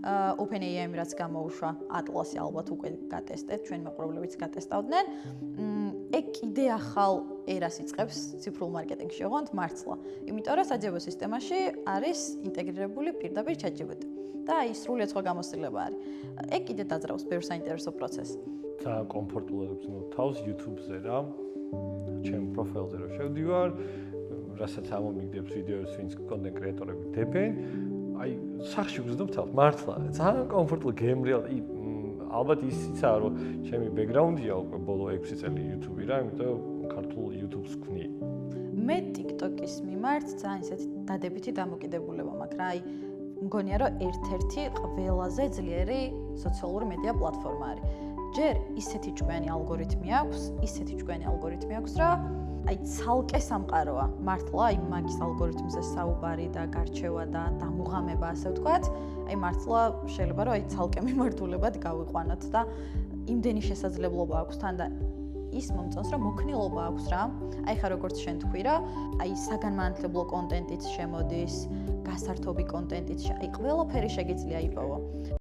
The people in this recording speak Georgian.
OpenAI-ი რაც გამოუშვა, Atlas-ი ალბათ უკვე გატესტეთ, ჩვენი მაყურებლებიც გატესტავდნენ. ეგ კიდე ახალ ერას იწყებს ციფრულ მარკეტინგში, ოღონდ მართლა. იმიტომ რომ საჯებო სისტემაში არის ინტეგრირებული პირდაპირ ChatGPT. და აი სრულიად სხვა გამოცდილება არის. ეგ კიდე დაძრავს ბევრ საინტერესო პროცესს. ძალიან კომფორტულად ვგრძნობ თავს YouTube-ზე რა. ჩემ პროფილზე რო შევდივარ, რასაც ამომიგდებს ვიდეოს, ვინც კონტენტ კრეატორები დებენ, აი სახში ვგრძნობ თავს, მართლა, ძალიან კომფორტულად გემრიელ. ალბათ ისიცაა, რომ ჩემი ბექგრაუნდია უკვე ბოლო 6 წელი YouTube-ი რა, იმიტომ ქართულ YouTube-ს ვქნი. მე TikTok-ის მიმართ ძალიან ისეთი დადებითი დამოკიდებულება მაქვს რა, აი მგონია რომ ერთ-ერთი ყველაზე ძლიერი სოციალური მედია პლატფორმა არის. ჯერ ისეთი ჭკვიანი ალგორითმი აქვს, რა აი ცალკე სამყაროა. მართლა აი მაგის ალგორითმზე საუბარი და გარჩევა და დამუღამება, ასე ვთქვათ, აი მართლა შეიძლება რომ აი ცალკე მიმართულებად გავიყვანოთ და იმდენი შესაძლებლობა აქვს თან და ის მომწონს რომ მოქნილობა აქვს რა. აი ხა როგორც შენ თქვი რა, აი საგანმანათლებლო კონტენტიც შემოდის, გასართობი კონტენტიც, აი ყველაფერი შეგიძლია იპოვო.